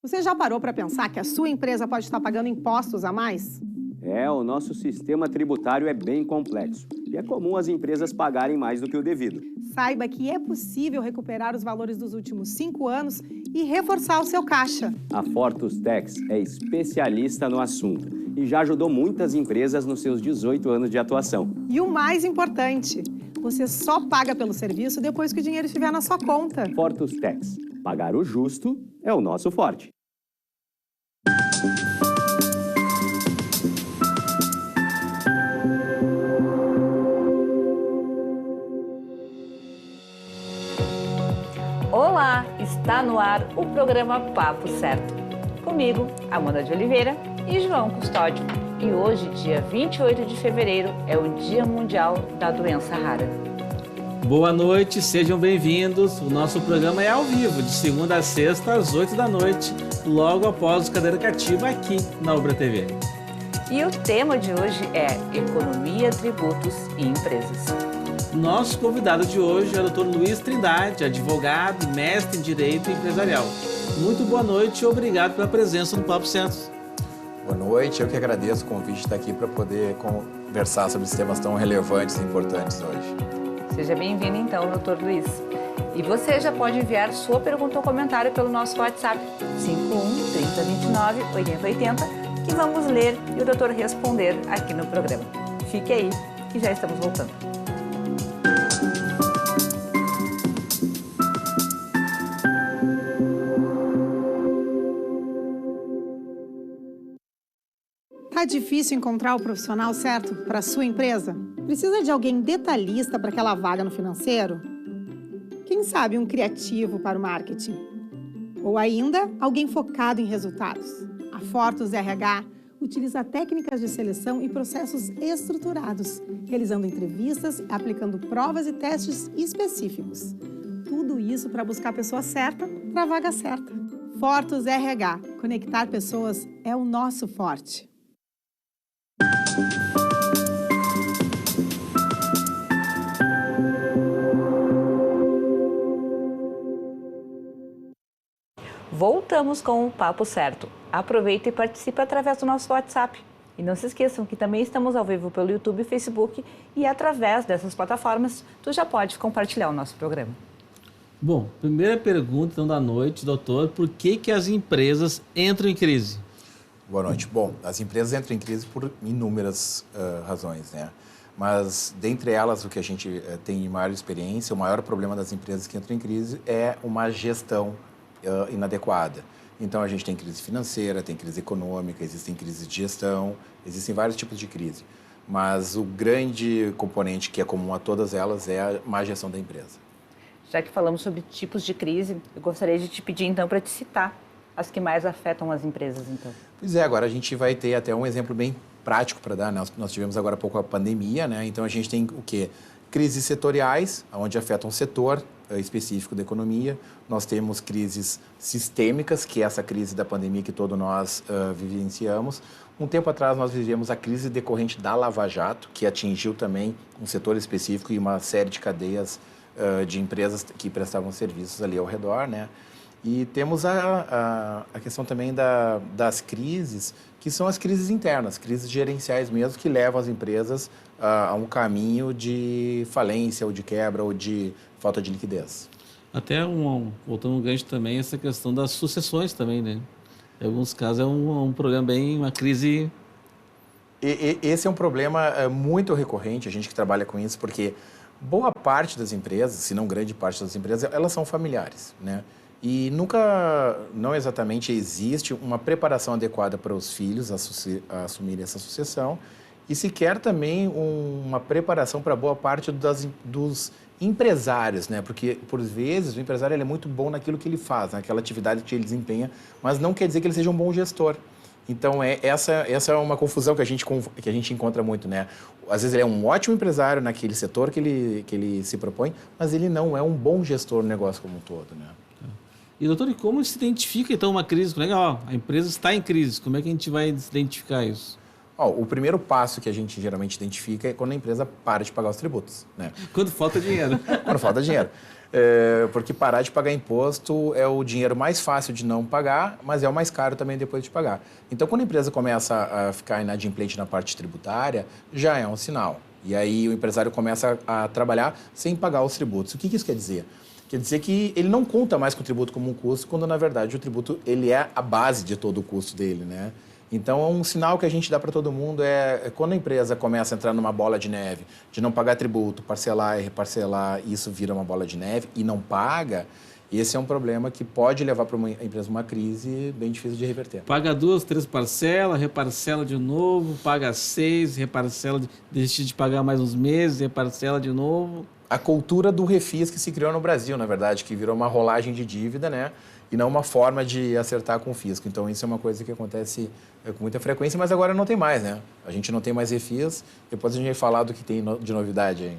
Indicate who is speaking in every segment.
Speaker 1: Você já parou para pensar que a sua empresa pode estar pagando impostos a mais?
Speaker 2: O nosso sistema tributário é bem complexo e é comum as empresas pagarem mais do que o devido.
Speaker 1: Saiba que é possível recuperar os valores dos últimos 5 anos e reforçar o seu caixa.
Speaker 2: A Fortus Tax é especialista no assunto e já ajudou muitas empresas nos seus 18 anos de atuação.
Speaker 1: E o mais importante, você só paga pelo serviço depois que o dinheiro estiver na sua conta.
Speaker 2: Fortus Tax. Pagar o justo é o nosso forte.
Speaker 3: Olá, está no ar o programa Papo Certo. Comigo, Amanda de Oliveira e João Custódio. E hoje, dia 28 de fevereiro, é o Dia Mundial da Doença Rara.
Speaker 4: Boa noite, sejam bem-vindos. O nosso programa é ao vivo, de segunda a sexta, às 8 da noite, logo após o Cadeira Cativa, aqui na Ubra TV.
Speaker 3: E o tema de hoje é Economia, Tributos e Empresas.
Speaker 4: Nosso convidado de hoje é o Dr. Luiz Trindade, advogado, mestre em Direito Empresarial. Muito boa noite e obrigado pela presença no Papo Certo.
Speaker 5: Boa noite, eu que agradeço o convite de estar aqui para poder conversar sobre esses temas tão relevantes e importantes hoje.
Speaker 3: Seja bem-vindo então, Dr. Luiz. E você já pode enviar sua pergunta ou comentário pelo nosso WhatsApp 51 3029 8080, que vamos ler e o doutor responder aqui no programa. Fique aí, que já estamos voltando.
Speaker 1: Tá difícil encontrar o profissional certo para a sua empresa? Precisa de alguém detalhista para aquela vaga no financeiro? Quem sabe um criativo para o marketing? Ou ainda, alguém focado em resultados? A Fortus RH utiliza técnicas de seleção e processos estruturados, realizando entrevistas, aplicando provas e testes específicos. Tudo isso para buscar a pessoa certa para a vaga certa. Fortus RH. Conectar pessoas é o nosso forte.
Speaker 3: Voltamos com o Papo Certo. Aproveita e participe através do nosso WhatsApp. E não se esqueçam que também estamos ao vivo pelo YouTube e Facebook, e através dessas plataformas tu já pode compartilhar o nosso programa.
Speaker 4: Bom, primeira pergunta então, da noite, doutor, por que as empresas entram em crise?
Speaker 5: Boa noite. Bom, as empresas entram em crise por inúmeras razões, né? Mas, dentre elas, o que a gente tem maior experiência, o maior problema das empresas que entram em crise é uma gestão inadequada. Então, a gente tem crise financeira, tem crise econômica, existem crises de gestão, existem vários tipos de crise. Mas o grande componente que é comum a todas elas é a má gestão da empresa.
Speaker 3: Já que falamos sobre tipos de crise, eu gostaria de te pedir, então, para te citar as que mais afetam as empresas, então.
Speaker 5: Pois é, agora a gente vai ter até um exemplo bem prático para dar. Nós tivemos agora há pouco a pandemia, né? Então, a gente tem o quê? Crises setoriais, onde afetam um setor específico da economia. Nós temos crises sistêmicas, que é essa crise da pandemia que todos nós vivenciamos. Um tempo atrás, nós vivemos a crise decorrente da Lava Jato, que atingiu também um setor específico e uma série de cadeias de empresas que prestavam serviços ali ao redor, né? E temos a questão também das crises, que são as crises internas, crises gerenciais mesmo, que levam as empresas a um caminho de falência, ou de quebra, ou de falta de liquidez.
Speaker 4: Até, voltando um gancho também, essa questão das sucessões também, né? Em alguns casos é um problema bem, uma crise...
Speaker 5: Esse é um problema muito recorrente, a gente que trabalha com isso, porque boa parte das empresas, se não grande parte das empresas, elas são familiares, né? E não exatamente existe uma preparação adequada para os filhos assumirem essa sucessão e sequer também uma preparação para boa parte dos empresários, né? Porque, por vezes, o empresário ele é muito bom naquilo que ele faz, naquela atividade que ele desempenha, mas não quer dizer que ele seja um bom gestor. Então, essa é uma confusão que a gente encontra muito, né? Às vezes ele é um ótimo empresário naquele setor que ele se propõe, mas ele não é um bom gestor no negócio como um todo, né?
Speaker 4: E, doutor, e como se identifica, então, uma crise? Como é que, a empresa está em crise? Como é que a gente vai identificar isso?
Speaker 5: O primeiro passo que a gente geralmente identifica é quando a empresa para de pagar os tributos, né?
Speaker 4: Quando falta dinheiro.
Speaker 5: Quando falta dinheiro. Porque parar de pagar imposto é o dinheiro mais fácil de não pagar, mas é o mais caro também depois de pagar. Então, quando a empresa começa a ficar inadimplente na parte tributária, já é um sinal. E aí o empresário começa a trabalhar sem pagar os tributos. O que isso quer dizer? Quer dizer que ele não conta mais com o tributo como um custo, quando, na verdade, o tributo ele é a base de todo o custo dele, né? Então, um sinal que a gente dá para todo mundo é quando a empresa começa a entrar numa bola de neve, de não pagar tributo, parcelar e reparcelar, isso vira uma bola de neve e não paga, esse é um problema que pode levar para uma empresa uma crise bem difícil de reverter.
Speaker 4: Paga 2, 3 parcelas, reparcela de novo, paga 6, reparcela, deixa de pagar mais uns meses, reparcela de novo.
Speaker 5: A cultura do refis que se criou no Brasil, na verdade, que virou uma rolagem de dívida, né? E não uma forma de acertar com o fisco. Então, isso é uma coisa que acontece com muita frequência, mas agora não tem mais, né? A gente não tem mais refis. Depois a gente vai falar do que tem de novidade aí.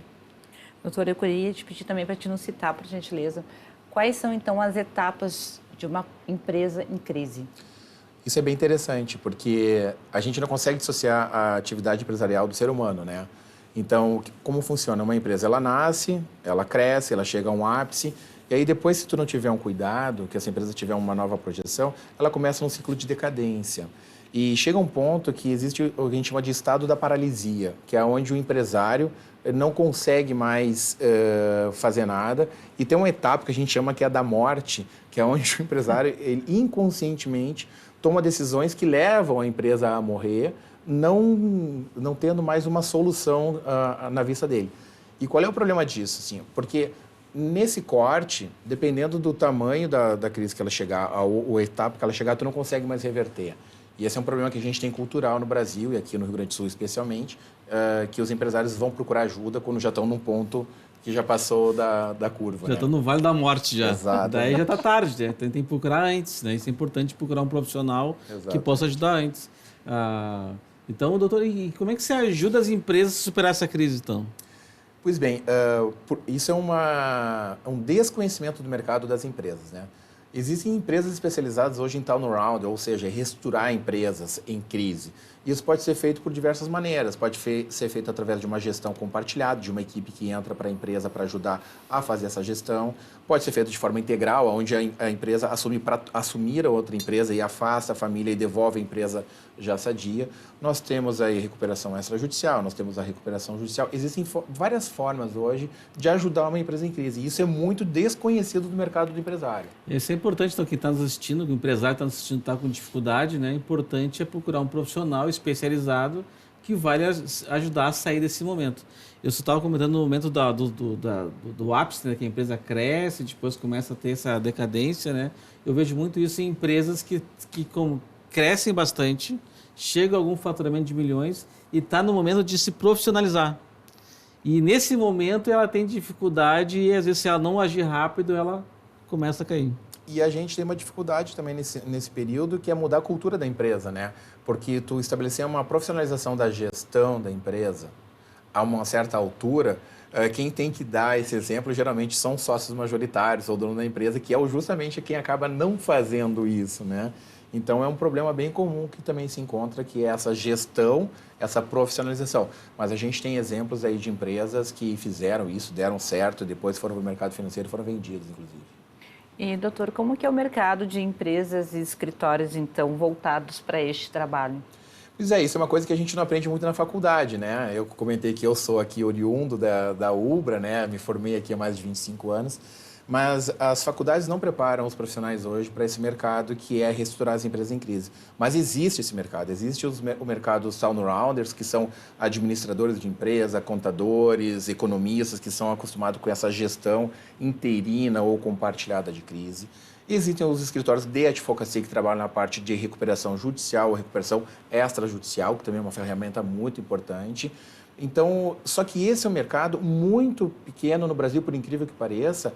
Speaker 3: Doutor, eu queria te pedir também para te nos citar, por gentileza, quais são, então, as etapas de uma empresa em crise?
Speaker 5: Isso é bem interessante, porque a gente não consegue dissociar a atividade empresarial do ser humano, né? Então, como funciona uma empresa? Ela nasce, ela cresce, ela chega a um ápice, e aí depois, se tu não tiver um cuidado, que essa empresa tiver uma nova projeção, ela começa um ciclo de decadência. E chega um ponto que existe o que a gente chama de estado da paralisia, que é onde o empresário não consegue mais fazer nada. E tem uma etapa que a gente chama que é a da morte, que é onde o empresário ele, inconscientemente toma decisões que levam a empresa a morrer, não tendo mais uma solução na vista dele. E qual é o problema disso? Assim, porque nesse corte, dependendo do tamanho da crise que ela chegar, ou etapa que ela chegar, tu não consegue mais reverter. E esse é um problema que a gente tem cultural no Brasil, e aqui no Rio Grande do Sul especialmente, que os empresários vão procurar ajuda quando já estão num ponto que já passou da curva.
Speaker 4: Já estão no vale da morte já.
Speaker 5: Exato.
Speaker 4: Daí já está tarde, né? Tem que procurar antes, né? Isso é importante, procurar um profissional que possa ajudar antes. Então, doutor, e como é que você ajuda as empresas a superar essa crise, então?
Speaker 5: Pois bem, isso é um desconhecimento do mercado das empresas, né? Existem empresas especializadas hoje em turnaround, ou seja, reestruturar empresas em crise. Isso pode ser feito por diversas maneiras. Pode ser feito através de uma gestão compartilhada, de uma equipe que entra para a empresa para ajudar a fazer essa gestão. Pode ser feito de forma integral, onde a empresa assume para assumir a outra empresa e afasta a família e devolve a empresa já sadia. Nós temos aí recuperação extrajudicial, nós temos a recuperação judicial. Existem várias formas hoje de ajudar uma empresa em crise. E isso é muito desconhecido do mercado do empresário.
Speaker 4: Isso é importante, então, quem está nos assistindo, o empresário está nos assistindo, está com dificuldade, né? Importante é procurar um profissional especializado que vai ajudar a sair desse momento. Eu só estava comentando no momento do ápice, né, que a empresa cresce, depois começa a ter essa decadência, né? Eu vejo muito isso em empresas que crescem bastante, chega a algum faturamento de milhões e está no momento de se profissionalizar. E nesse momento ela tem dificuldade e às vezes se ela não agir rápido, ela começa a cair.
Speaker 5: E a gente tem uma dificuldade também nesse período, que é mudar a cultura da empresa, né? Porque tu estabelecer uma profissionalização da gestão da empresa a uma certa altura, quem tem que dar esse exemplo geralmente são sócios majoritários ou dono da empresa, que é justamente quem acaba não fazendo isso, né? Então, é um problema bem comum que também se encontra, que é essa gestão, essa profissionalização. Mas a gente tem exemplos aí de empresas que fizeram isso, deram certo, depois foram para o mercado financeiro e foram vendidas, inclusive.
Speaker 3: E, doutor, como que é o mercado de empresas e escritórios, então, voltados para este trabalho?
Speaker 5: Pois é, isso é uma coisa que a gente não aprende muito na faculdade, né? Eu comentei que eu sou aqui oriundo da UBRA, né? Me formei aqui há mais de 25 anos. Mas as faculdades não preparam os profissionais hoje para esse mercado que é reestruturar as empresas em crise. Mas existe esse mercado, existe o mercado dos turnarounders, que são administradores de empresa, contadores, economistas, que são acostumados com essa gestão interina ou compartilhada de crise. Existem os escritórios de advocacia que trabalham na parte de recuperação judicial ou recuperação extrajudicial, que também é uma ferramenta muito importante. Então, só que esse é um mercado muito pequeno no Brasil, por incrível que pareça,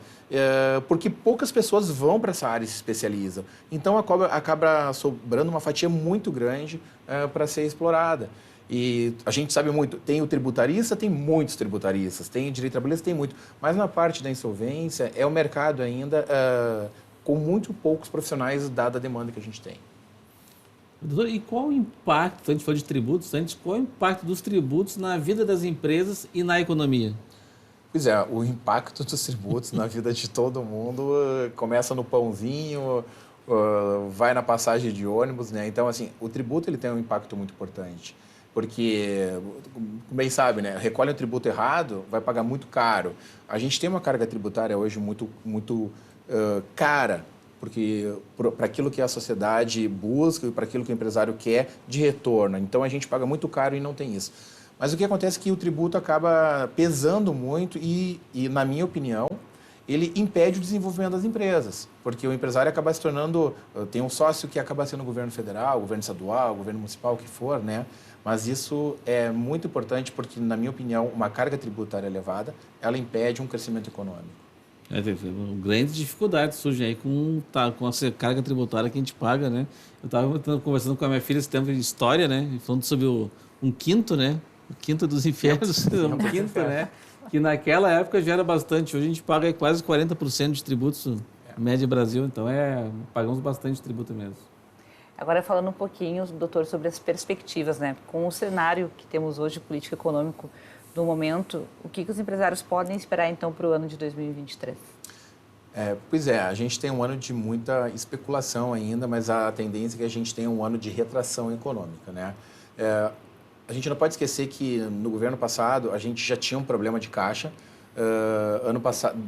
Speaker 5: porque poucas pessoas vão para essa área e se especializam. Então, acaba sobrando uma fatia muito grande para ser explorada. E a gente sabe muito, tem o tributarista, tem muitos tributaristas, tem o direito trabalhista, tem muito. Mas na parte da insolvência, é um mercado ainda com muito poucos profissionais, dada a demanda que a gente tem.
Speaker 4: Doutor, e qual o impacto, a gente falou de tributos antes, qual o impacto dos tributos na vida das empresas e na economia?
Speaker 5: Pois é, o impacto dos tributos na vida de todo mundo começa no pãozinho, vai na passagem de ônibus, né? Então, assim, o tributo ele tem um impacto muito importante, porque, como bem sabe, né? Recolhe um tributo errado, vai pagar muito caro. A gente tem uma carga tributária hoje muito cara, porque para aquilo que a sociedade busca e para aquilo que o empresário quer de retorno. Então, a gente paga muito caro e não tem isso. Mas o que acontece é que o tributo acaba pesando muito e, na minha opinião, ele impede o desenvolvimento das empresas, porque o empresário acaba se tornando, tem um sócio que acaba sendo o governo federal, o governo estadual, o governo municipal, o que for, né? Mas isso é muito importante porque, na minha opinião, uma carga tributária elevada, ela impede um crescimento econômico.
Speaker 4: Grandes dificuldades surgem aí com essa carga tributária que a gente paga, né? Eu estava conversando com a minha filha esse tempo de história, né? Falando sobre um quinto, né? O quinto dos infernos, um quinto, né? Que naquela época já era bastante. Hoje a gente paga quase 40% de tributos, média Brasil. Então, pagamos bastante tributo mesmo.
Speaker 3: Agora, falando um pouquinho, doutor, sobre as perspectivas, né? Com o cenário que temos hoje, político e econômico, do momento, o que os empresários podem esperar, então, para o ano de 2023?
Speaker 5: Pois é, a gente tem um ano de muita especulação ainda, mas a tendência é que a gente tenha um ano de retração econômica, né? A gente não pode esquecer que no governo passado a gente já tinha um problema de caixa.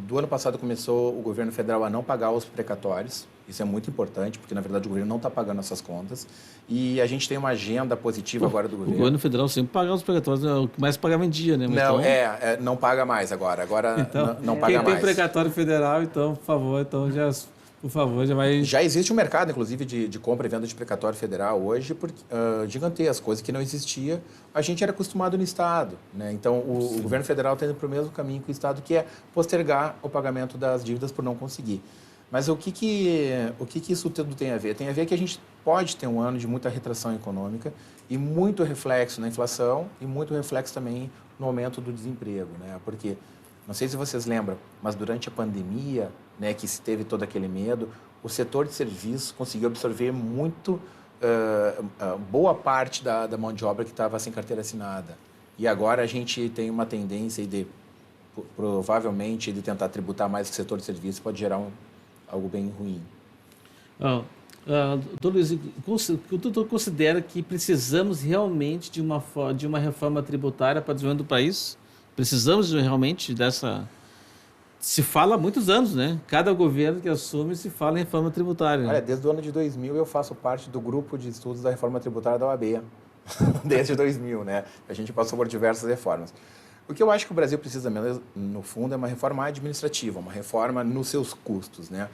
Speaker 5: Do ano passado começou o governo federal a não pagar os precatórios. Isso é muito importante, porque na verdade o governo não está pagando essas contas. E a gente tem uma agenda positiva agora do governo.
Speaker 4: O governo federal sempre pagava os precatórios, o que mais pagava em dia, né? Mas
Speaker 5: não,
Speaker 4: então...
Speaker 5: não paga mais agora. Agora
Speaker 4: então,
Speaker 5: não paga mais.
Speaker 4: Quem tem precatório federal, então, por favor, já vai...
Speaker 5: Já existe um mercado, inclusive, de compra e venda de precatório federal hoje, gigantesco, coisa que não existia. A gente era acostumado no Estado, né? Então, o governo federal está indo para o mesmo caminho que o Estado, que é postergar o pagamento das dívidas por não conseguir. Mas o que isso tudo tem a ver? Tem a ver que a gente pode ter um ano de muita retração econômica e muito reflexo na inflação e muito reflexo também no aumento do desemprego, né? Porque, não sei se vocês lembram, mas durante a pandemia, né, que se teve todo aquele medo, o setor de serviços conseguiu absorver muito, boa parte da mão de obra que estava sem carteira assinada. E agora a gente tem uma tendência provavelmente, de tentar tributar mais o setor de serviços, pode gerar algo bem ruim.
Speaker 4: Doutor Luiz, o doutor considera que precisamos realmente de uma reforma tributária para o desenvolvimento do país? Precisamos realmente dessa... Se fala há muitos anos, né? Cada governo que assume se fala em reforma tributária. Né?
Speaker 5: Olha, desde o ano de 2000 eu faço parte do grupo de estudos da reforma tributária da OAB. Desde 2000, né? A gente passou por diversas reformas. O que eu acho que o Brasil precisa mesmo, no fundo, é uma reforma administrativa, uma reforma nos seus custos, né?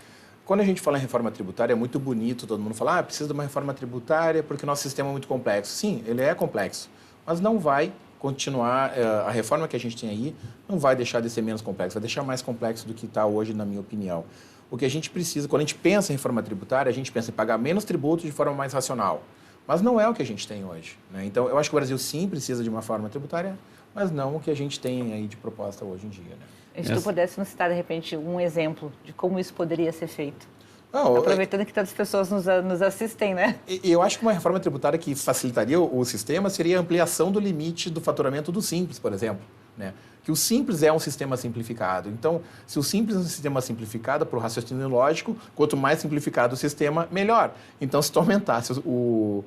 Speaker 5: Quando a gente fala em reforma tributária, é muito bonito, todo mundo fala, precisa de uma reforma tributária porque o nosso sistema é muito complexo. Sim, ele é complexo, mas não vai continuar, a reforma que a gente tem aí não vai deixar de ser menos complexo, vai deixar mais complexo do que está hoje, na minha opinião. O que a gente precisa, quando a gente pensa em reforma tributária, a gente pensa em pagar menos tributos de forma mais racional, mas não é o que a gente tem hoje, né? Então, eu acho que o Brasil sim precisa de uma reforma tributária, mas não o que a gente tem aí de proposta hoje em dia, né?
Speaker 3: Se tu pudesse nos citar, de repente, um exemplo de como isso poderia ser feito.
Speaker 5: Não,
Speaker 3: aproveitando que tantas pessoas nos assistem, né?
Speaker 5: Eu acho que uma reforma tributária que facilitaria o sistema seria a ampliação do limite do faturamento do Simples, por exemplo, né? Que o Simples é um sistema simplificado. Então, se o Simples é um sistema simplificado, por raciocínio lógico, quanto mais simplificado o sistema, melhor. Então, se tu aumentasse o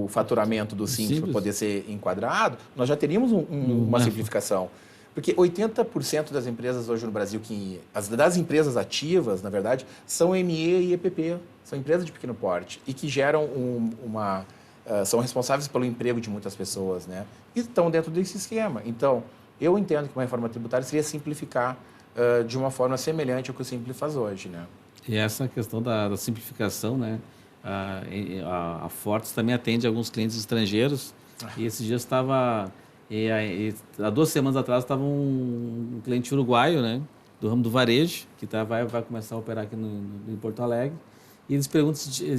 Speaker 5: faturamento do Simples para poder ser enquadrado, nós já teríamos uma simplificação. Porque 80% das empresas hoje no Brasil, das empresas ativas, na verdade, são ME e EPP, são empresas de pequeno porte e que geram são responsáveis pelo emprego de muitas pessoas, né? E estão dentro desse esquema. Então, eu entendo que uma reforma tributária seria simplificar de uma forma semelhante ao que o Simples faz hoje, né?
Speaker 4: E essa questão da simplificação, né? A Fortes também atende alguns clientes estrangeiros e esses dias estava... há 2 semanas atrás estava um cliente uruguaio, né, do ramo do varejo, que vai começar a operar aqui em Porto Alegre. E eles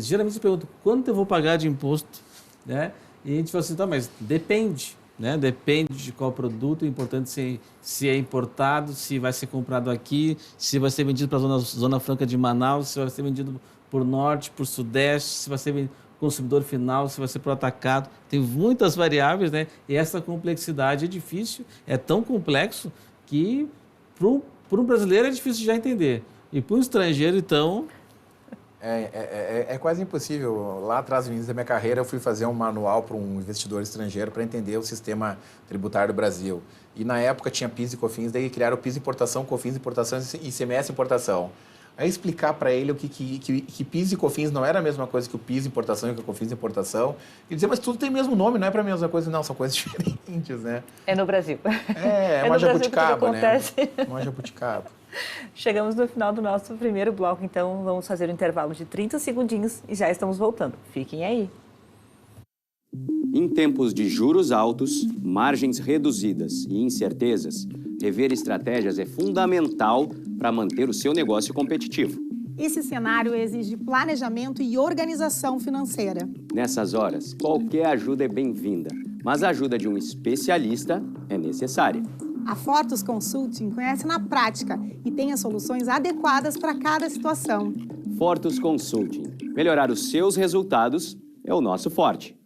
Speaker 4: geralmente perguntam quanto eu vou pagar de imposto, né? E a gente fala assim, tá, mas depende, né? Depende de qual produto, é importante se é importado, se vai ser comprado aqui, se vai ser vendido para a Zona Franca de Manaus, se vai ser vendido por norte, por sudeste, se vai ser consumidor final, se vai ser para o atacado. Tem muitas variáveis, né? E essa complexidade é difícil, é tão complexo que para um brasileiro é difícil de já entender. E para um estrangeiro, então...
Speaker 5: É quase impossível. Lá atrás, no início da minha carreira, eu fui fazer um manual para um investidor estrangeiro para entender o sistema tributário do Brasil. E na época tinha PIS e COFINS, daí criaram o PIS importação, COFINS importação e ICMS importação. Aí explicar para ele que PIS e COFINS não era a mesma coisa que o PIS importação e que o COFINS importação. E dizer, mas tudo tem o mesmo nome, não é para a mesma coisa. Não, são coisas diferentes, né?
Speaker 3: É no Brasil.
Speaker 5: É uma jabuticaba, né? Uma jabuticaba.
Speaker 3: Chegamos no final do nosso primeiro bloco, então vamos fazer um intervalo de 30 segundinhos e já estamos voltando. Fiquem aí.
Speaker 2: Em tempos de juros altos, margens reduzidas e incertezas, rever estratégias é fundamental para manter o seu negócio competitivo.
Speaker 1: Esse cenário exige planejamento e organização financeira.
Speaker 2: Nessas horas, qualquer ajuda é bem-vinda, mas a ajuda de um especialista é necessária.
Speaker 1: A Fortus Consulting conhece na prática e tem as soluções adequadas para cada situação.
Speaker 2: Fortus Consulting. Melhorar os seus resultados é o nosso forte.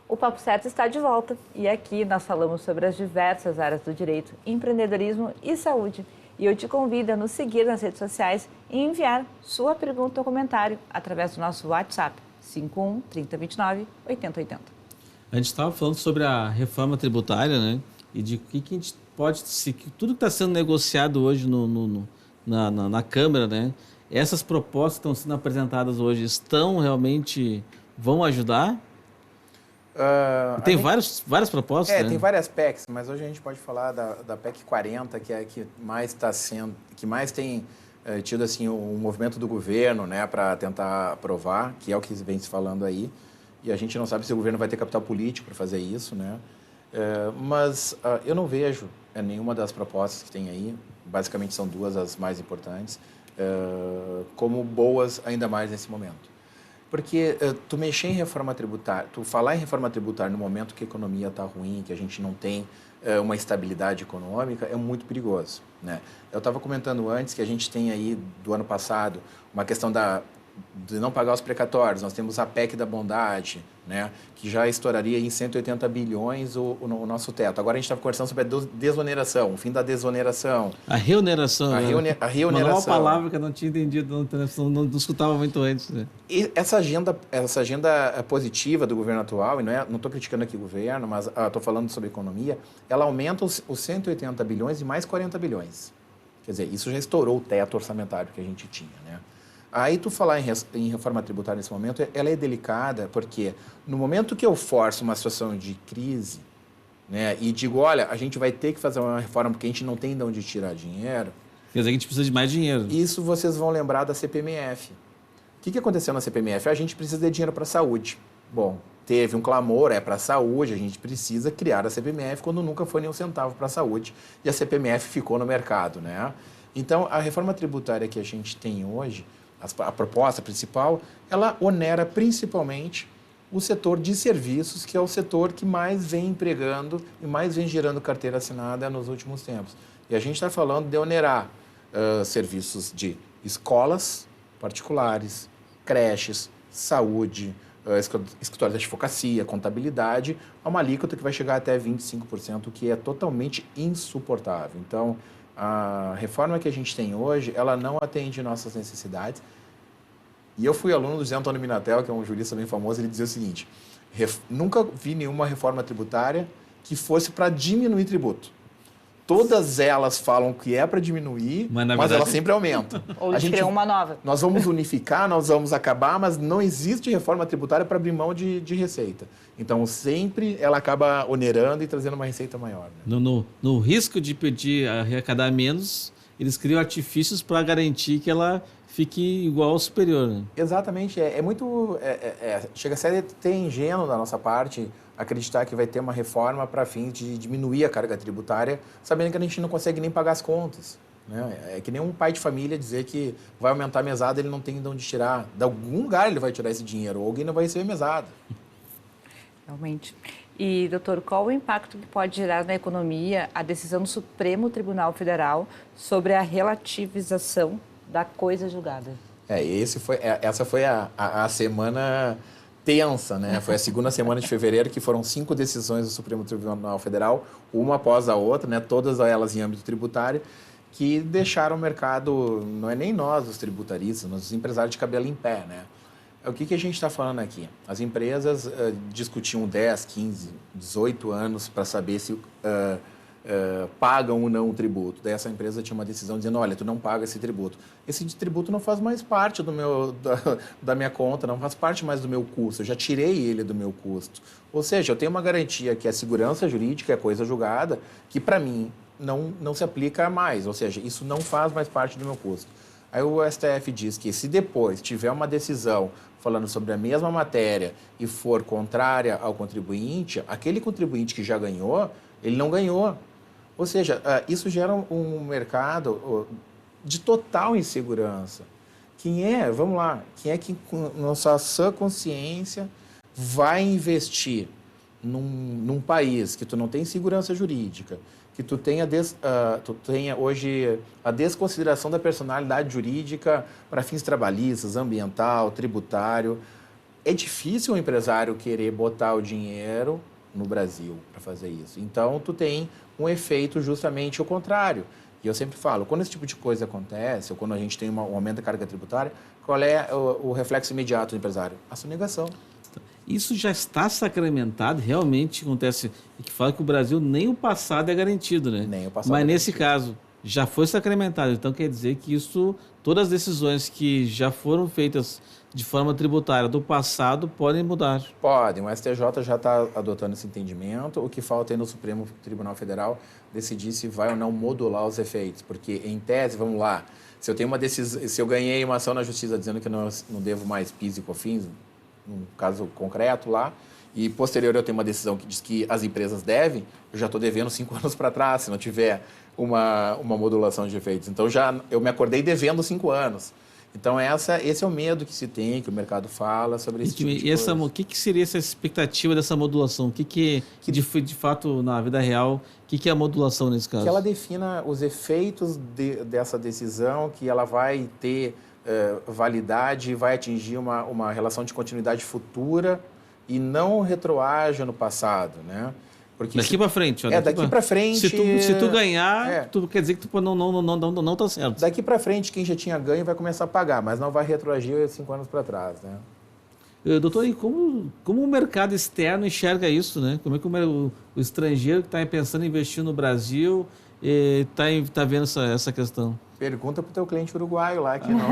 Speaker 3: O Papo Certo está de volta e aqui nós falamos sobre as diversas áreas do direito, empreendedorismo e saúde. E eu te convido a nos seguir nas redes sociais e enviar sua pergunta ou comentário através do nosso WhatsApp, 51 3029 8080.
Speaker 4: A gente estava falando sobre a reforma tributária, né? E de que a gente pode... Tudo que está sendo negociado hoje na Câmara, né? Essas propostas que estão sendo apresentadas hoje vão ajudar? Tem várias propostas, né?
Speaker 5: Tem várias PECs, mas hoje a gente pode falar da PEC 40, que é a que mais tem tido assim o movimento do governo, né, para tentar aprovar, que é o que vem se falando aí. E a gente não sabe se o governo vai ter capital político para fazer isso, né? Mas eu não vejo nenhuma das propostas que tem aí, basicamente são duas as mais importantes, como boas ainda mais nesse momento. Porque tu mexer em reforma tributária, tu falar em reforma tributária no momento que a economia está ruim, que a gente não tem uma estabilidade econômica, é muito perigoso, né? Eu estava comentando antes que a gente tem aí, do ano passado, uma questão de não pagar os precatórios. Nós temos a PEC da bondade, né, que já estouraria em 180 bilhões o nosso teto. Agora a gente está conversando sobre a desoneração, o fim da desoneração.
Speaker 4: A reoneração.
Speaker 5: A reoneração.
Speaker 4: Uma nova palavra que eu não tinha entendido, não escutava muito antes. Né?
Speaker 5: E essa agenda positiva do governo atual, e não estou criticando aqui o governo, mas estou falando sobre economia, ela aumenta os 180 bilhões e mais 40 bilhões. Quer dizer, isso já estourou o teto orçamentário que a gente tinha, né? Aí tu falar em reforma tributária nesse momento, ela é delicada, porque no momento que eu forço uma situação de crise, né, e digo, olha, a gente vai ter que fazer uma reforma porque a gente não tem de onde tirar dinheiro...
Speaker 4: Quer dizer, a gente precisa de mais dinheiro.
Speaker 5: Isso vocês vão lembrar da CPMF. O que aconteceu na CPMF? A gente precisa de dinheiro para a saúde. Bom, teve um clamor, para a saúde, a gente precisa criar a CPMF quando nunca foi nem um centavo para a saúde, e a CPMF ficou no mercado, né? Então, a reforma tributária que a gente tem hoje... A proposta principal, ela onera principalmente o setor de serviços, que é o setor que mais vem empregando e mais vem gerando carteira assinada nos últimos tempos. E a gente está falando de onerar serviços de escolas particulares, creches, saúde, escritórios de advocacia, contabilidade, a uma alíquota que vai chegar até 25%, que é totalmente insuportável. Então, a reforma que a gente tem hoje, ela não atende nossas necessidades. E eu fui aluno do José Antônio Minatel, que é um jurista bem famoso, ele dizia o seguinte, nunca vi nenhuma reforma tributária que fosse para diminuir tributo. Todas elas falam que é para diminuir, mas elas sempre aumentam.
Speaker 3: Ou eles criam uma nova.
Speaker 5: Nós vamos unificar, nós vamos acabar, mas não existe reforma tributária para abrir mão de receita. Então, sempre ela acaba onerando e trazendo uma receita maior. Né?
Speaker 4: No risco de pedir arrecadar menos, eles criam artifícios para garantir que ela fique igual ao superior. Né?
Speaker 5: Exatamente. Chega a ser até ingênuo da nossa parte acreditar que vai ter uma reforma para fim de diminuir a carga tributária, sabendo que a gente não consegue nem pagar as contas. Né? É que nem um pai de família dizer que vai aumentar a mesada, ele não tem de onde tirar. De algum lugar ele vai tirar esse dinheiro, ou alguém não vai receber mesada.
Speaker 3: Realmente. E, doutor, qual o impacto que pode gerar na economia a decisão do Supremo Tribunal Federal sobre a relativização da coisa julgada?
Speaker 5: Essa foi a semana tensa, né? Foi a segunda semana de fevereiro, que foram 5 decisões do Supremo Tribunal Federal, uma após a outra, né? Todas elas em âmbito tributário, que deixaram o mercado, não é nem nós, os tributaristas, mas os empresários de cabelo em pé, né? O que a gente está falando aqui? As empresas discutiam 10, 15, 18 anos para saber se pagam ou não o tributo. Daí essa empresa tinha uma decisão dizendo, olha, tu não paga esse tributo. Esse tributo não faz mais parte da minha conta, não faz parte mais do meu custo. Eu já tirei ele do meu custo. Ou seja, eu tenho uma garantia que a segurança jurídica é coisa julgada, que para mim não se aplica mais. Ou seja, isso não faz mais parte do meu custo. Aí o STF diz que se depois tiver uma decisão falando sobre a mesma matéria e for contrária ao contribuinte, aquele contribuinte que já ganhou, ele não ganhou. Ou seja, isso gera um mercado de total insegurança. Quem é que com nossa sã consciência vai investir num país que tu não tem segurança jurídica, que tu tenha hoje a desconsideração da personalidade jurídica para fins trabalhistas, ambiental, tributário. É difícil o empresário querer botar o dinheiro no Brasil para fazer isso. Então, tu tem um efeito justamente o contrário. E eu sempre falo, quando esse tipo de coisa acontece, ou quando a gente tem um aumento da carga tributária, qual é o reflexo imediato do empresário? A sonegação.
Speaker 4: Isso já está sacramentado, realmente acontece, e que fala que o Brasil nem o passado é garantido, né?
Speaker 5: Nem o passado.
Speaker 4: Mas nesse caso, já foi sacramentado, então quer dizer que isso, todas as decisões que já foram feitas de forma tributária do passado podem mudar.
Speaker 5: Podem, o STJ já está adotando esse entendimento, o que falta é no Supremo Tribunal Federal decidir se vai ou não modular os efeitos, porque em tese, vamos lá, se eu tenho uma decisão, se eu ganhei uma ação na justiça dizendo que eu não devo mais PIS e COFINS, num caso concreto lá, e posterior eu tenho uma decisão que diz que as empresas devem, eu já estou devendo 5 anos para trás, se não tiver uma modulação de efeitos. Então, eu me acordei devendo 5 anos. Então, esse é o medo que se tem, que o mercado fala sobre esse tipo de coisa.
Speaker 4: O que seria essa expectativa dessa modulação? O que de fato, na vida real, o que é a modulação nesse caso?
Speaker 5: Que ela defina os efeitos dessa decisão, que ela vai ter validade e vai atingir uma relação de continuidade futura e não retroage no passado, né? Porque
Speaker 4: daqui para frente.
Speaker 5: Daqui para frente.
Speaker 4: Se tu ganhar, quer dizer que tu não tá certo.
Speaker 5: Daqui para frente, quem já tinha ganho vai começar a pagar, mas não vai retroagir 5 anos para trás, né?
Speaker 4: Doutor, e como o mercado externo enxerga isso, né? Como é que o estrangeiro que está pensando em investir no Brasil está vendo essa questão?
Speaker 5: Pergunta para o teu cliente uruguaio lá, que não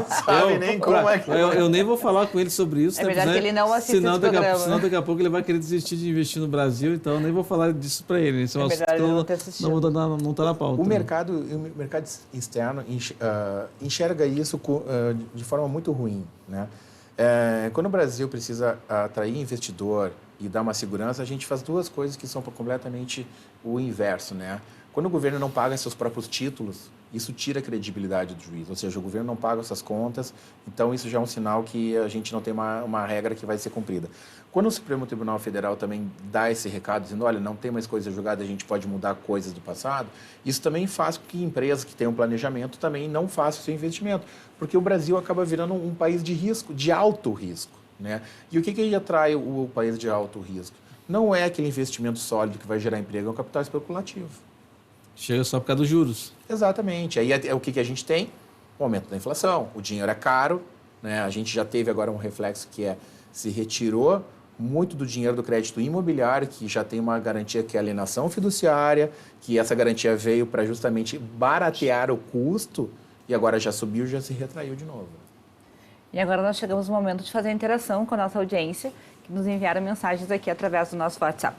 Speaker 5: sabe nem como é que...
Speaker 4: Eu nem vou falar com ele sobre isso.
Speaker 3: É verdade que ele não assiste esse programa.
Speaker 4: Senão daqui a pouco ele vai querer desistir de investir no Brasil, então eu nem vou falar disso para ele. Isso
Speaker 3: é verdade, ele não ter assistido.
Speaker 4: Não está na pauta.
Speaker 5: O mercado externo enxerga isso de forma muito ruim, né? Quando o Brasil precisa atrair investidor e dar uma segurança, a gente faz 2 coisas que são completamente o inverso, né? Quando o governo não paga seus próprios títulos, isso tira a credibilidade do juiz, ou seja, o governo não paga essas contas, então isso já é um sinal que a gente não tem uma regra que vai ser cumprida. Quando o Supremo Tribunal Federal também dá esse recado, dizendo, olha, não tem mais coisa julgada, a gente pode mudar coisas do passado, isso também faz com que empresas que tenham planejamento também não façam seu investimento, porque o Brasil acaba virando um país de risco, de alto risco, né? E o que atrai o país de alto risco? Não é aquele investimento sólido que vai gerar emprego, é um capital especulativo.
Speaker 4: Chega só por causa dos juros.
Speaker 5: Exatamente. Aí o que a gente tem? O aumento da inflação. O dinheiro é caro, né? A gente já teve agora um reflexo que se retirou muito do dinheiro do crédito imobiliário, que já tem uma garantia que é a alienação fiduciária, que essa garantia veio para justamente baratear o custo e agora já subiu e já se retraiu de novo.
Speaker 3: E agora nós chegamos no momento de fazer a interação com a nossa audiência, que nos enviaram mensagens aqui através do nosso WhatsApp.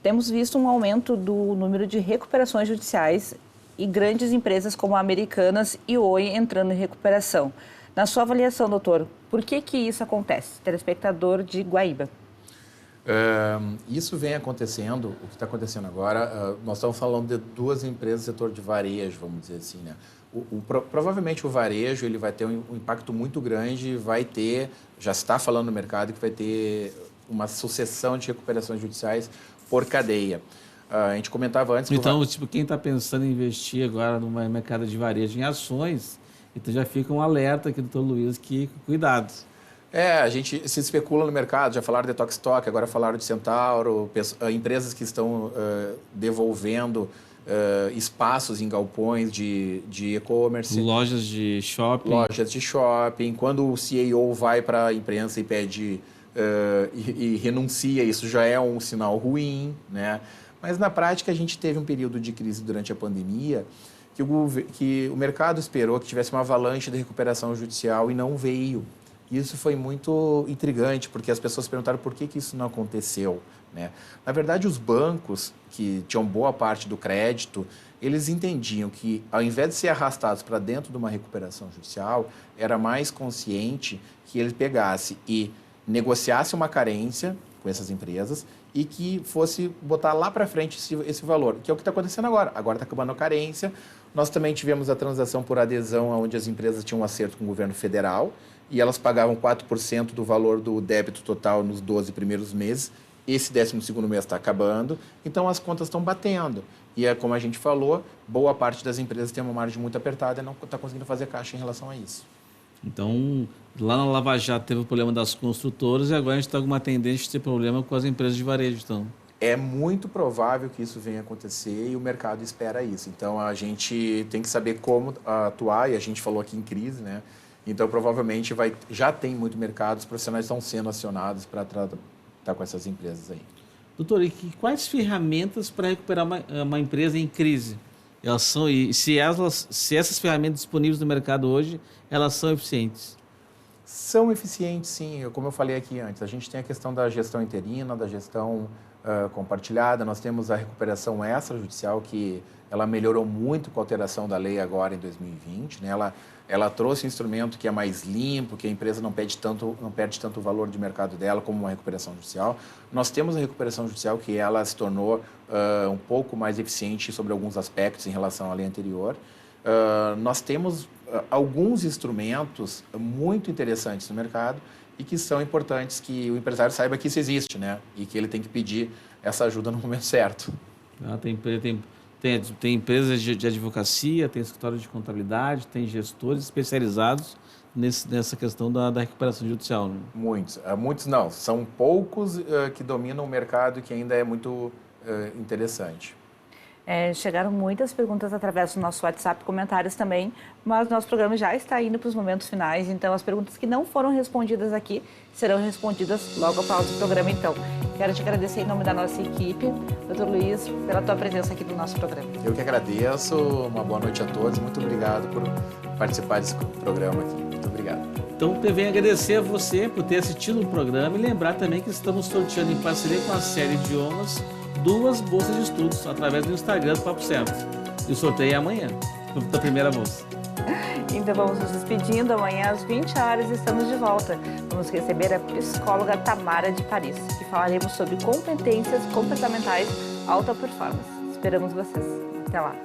Speaker 3: Temos visto um aumento do número de recuperações judiciais e grandes empresas como a Americanas e Oi entrando em recuperação. Na sua avaliação, doutor, por que isso acontece? Telespectador de Guaíba.
Speaker 5: Isso vem acontecendo, o que está acontecendo agora, nós estamos falando de 2 empresas do setor de varejo, vamos dizer assim, né? Provavelmente o varejo ele vai ter um impacto muito grande, já se está falando no mercado que vai ter uma sucessão de recuperações judiciais por cadeia. A gente comentava antes...
Speaker 4: Então, quem está pensando em investir agora no mercado de varejo em ações, então já fica um alerta aqui do Dr. Luiz que cuidado.
Speaker 5: A gente se especula no mercado, já falaram de Tokstok, agora falaram de Centauro, empresas que estão devolvendo espaços em galpões de e-commerce.
Speaker 4: Lojas de shopping.
Speaker 5: Lojas de shopping. Quando o CEO vai para a imprensa e pede e renuncia, isso já é um sinal ruim, né? Mas, na prática, a gente teve um período de crise durante a pandemia que o mercado esperou que tivesse uma avalanche de recuperação judicial e não veio. Isso foi muito intrigante, porque as pessoas perguntaram por que isso não aconteceu, né? Na verdade, os bancos, que tinham boa parte do crédito, eles entendiam que, ao invés de ser arrastados para dentro de uma recuperação judicial, era mais consciente que ele pegasse e negociasse uma carência com essas empresas e que fosse botar lá para frente esse valor, que é o que está acontecendo agora. Agora está acabando a carência. Nós também tivemos a transação por adesão, onde as empresas tinham um acerto com o governo federal e elas pagavam 4% do valor do débito total nos 12 primeiros meses. Esse 12º mês está acabando, então as contas estão batendo. E é como a gente falou, boa parte das empresas tem uma margem muito apertada e não está conseguindo fazer caixa em relação a isso.
Speaker 4: Então, lá na Lava Jato teve o problema das construtoras e agora a gente está com uma tendência de ter problema com as empresas de varejo. Então.
Speaker 5: É muito provável que isso venha a acontecer e o mercado espera isso. Então, a gente tem que saber como atuar, e a gente falou aqui em crise, né? Então, provavelmente, já tem muito mercado, os profissionais estão sendo acionados para tratar com essas empresas aí.
Speaker 4: Doutor, e quais ferramentas para recuperar uma empresa em crise? Elas são, e se essas ferramentas disponíveis no mercado hoje, elas são eficientes?
Speaker 5: São eficientes, sim. Como eu falei aqui antes, a gente tem a questão da gestão interina, da gestão compartilhada. Nós temos a recuperação extrajudicial, que ela melhorou muito com a alteração da lei agora em 2020. Né? Ela trouxe um instrumento que é mais limpo, que a empresa não perde tanto o valor de mercado dela como uma recuperação judicial. Nós temos a recuperação judicial que ela se tornou um pouco mais eficiente sobre alguns aspectos em relação à lei anterior. Nós temos alguns instrumentos muito interessantes no mercado e que são importantes que o empresário saiba que isso existe, né? E que ele tem que pedir essa ajuda no momento certo.
Speaker 4: Tem empresas de advocacia, tem escritório de contabilidade, tem gestores especializados nessa questão da recuperação judicial. Né?
Speaker 5: Muitos não. São poucos que dominam o mercado, que ainda é muito interessante.
Speaker 3: Chegaram muitas perguntas através do nosso WhatsApp, comentários também, mas nosso programa já está indo para os momentos finais, então as perguntas que não foram respondidas aqui serão respondidas logo após o programa. Então, quero te agradecer em nome da nossa equipe, Dr. Luiz, pela tua presença aqui no nosso programa.
Speaker 5: Eu que agradeço, uma boa noite a todos, muito obrigado por participar desse programa aqui. Muito obrigado.
Speaker 4: Então, eu venho agradecer a você por ter assistido o programa e lembrar também que estamos sorteando em parceria com a série Idiomas 2 bolsas de estudos através do Instagram do Papo Certo. E o sorteio é amanhã, da primeira bolsa.
Speaker 3: Então vamos nos despedindo. Amanhã às 20 horas estamos de volta. Vamos receber a psicóloga Tamara de Paris, que falaremos sobre competências comportamentais alta performance. Esperamos vocês. Até lá.